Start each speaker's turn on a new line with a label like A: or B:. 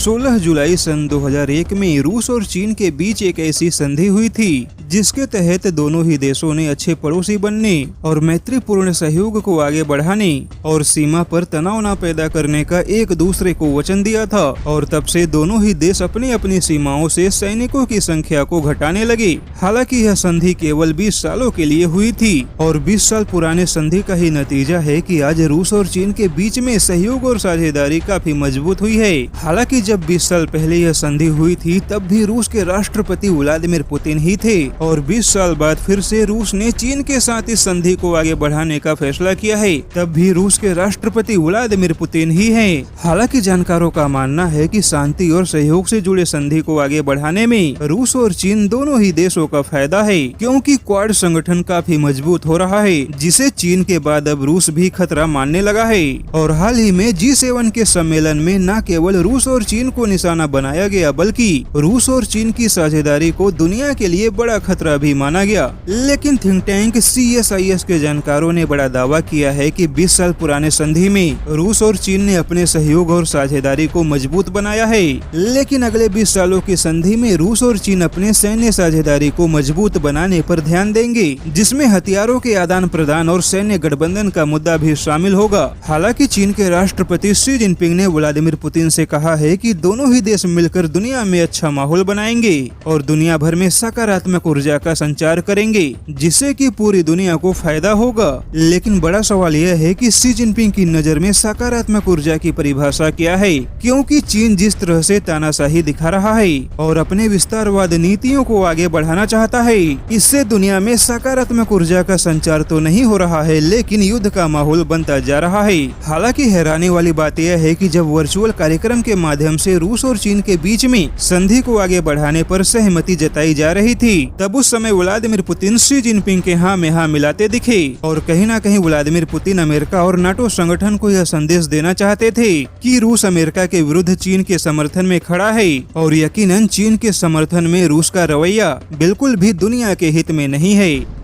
A: 16 जुलाई सन 2001 में रूस और चीन के बीच एक ऐसी संधि हुई थी जिसके तहत दोनों ही देशों ने अच्छे पड़ोसी बनने और मैत्रीपूर्ण सहयोग को आगे बढ़ाने और सीमा पर तनाव न पैदा करने का एक दूसरे को वचन दिया था। और तब से दोनों ही देश अपनी अपनी सीमाओं से सैनिकों की संख्या को घटाने लगे। हालांकि यह संधि केवल 20 सालों के लिए हुई थी और 20 साल पुराने संधि का ही नतीजा है कि आज रूस और चीन के बीच में सहयोग और साझेदारी काफी मजबूत हुई है। हालांकि जब 20 साल पहले यह संधि हुई थी तब भी रूस के राष्ट्रपति व्लादिमीर पुतिन ही थे और 20 साल बाद फिर से रूस ने चीन के साथ इस संधि को आगे बढ़ाने का फैसला किया है। तब भी रूस के राष्ट्रपति व्लादिमीर पुतिन ही हैं। हालांकि जानकारों का मानना है कि शांति और सहयोग से जुड़े संधि को आगे बढ़ाने में रूस और चीन दोनों ही देशों का फायदा है, क्योंकि क्वाड संगठन काफी मजबूत हो रहा है जिसे चीन के बाद अब रूस भी खतरा मानने लगा है। और हाल ही में G7 के सम्मेलन में न केवल रूस और चीन को निशाना बनाया गया बल्कि रूस और चीन की साझेदारी को दुनिया के लिए बड़ा खतरा भी माना गया। लेकिन थिंक टैंक CSIS के जानकारों ने बड़ा दावा किया है कि 20 साल पुराने संधि में रूस और चीन ने अपने सहयोग और साझेदारी को मजबूत बनाया है, लेकिन अगले 20 सालों की संधि में रूस और चीन अपने सैन्य साझेदारी को मजबूत बनाने पर ध्यान देंगे, जिसमें हथियारों के आदान प्रदान और सैन्य गठबंधन का मुद्दा भी शामिल होगा। हालांकि चीन के राष्ट्रपति शी जिनपिंग ने व्लादिमीर पुतिन से कहा है कि दोनों ही देश मिलकर दुनिया में अच्छा माहौल बनाएंगे और दुनिया भर में सकारात्मक ऊर्जा का संचार करेंगे, जिससे कि पूरी दुनिया को फायदा होगा। लेकिन बड़ा सवाल यह है कि शी जिनपिंग की नजर में सकारात्मक ऊर्जा की परिभाषा क्या है, क्योंकि चीन जिस तरह से तानाशाही दिखा रहा है और अपने विस्तारवाद नीतियों को आगे बढ़ाना चाहता है, इससे दुनिया में सकारात्मक ऊर्जा का संचार तो नहीं हो रहा है लेकिन युद्ध का माहौल बनता जा रहा है। हालांकि हैरानी वाली बात यह है कि जब वर्चुअल कार्यक्रम के माध्यम से रूस और चीन के बीच में संधि को आगे बढ़ाने पर सहमति जताई जा रही थी, तब उस समय व्लादिमीर पुतिन शी जिनपिंग के हाँ में हाँ मिलाते दिखे और कहीं न कहीं व्लादिमीर पुतिन अमेरिका और नाटो संगठन को यह संदेश देना चाहते थे कि रूस अमेरिका के विरुद्ध चीन के समर्थन में खड़ा है और यकीनन चीन के समर्थन में रूस का रवैया बिल्कुल भी दुनिया के हित में नहीं है।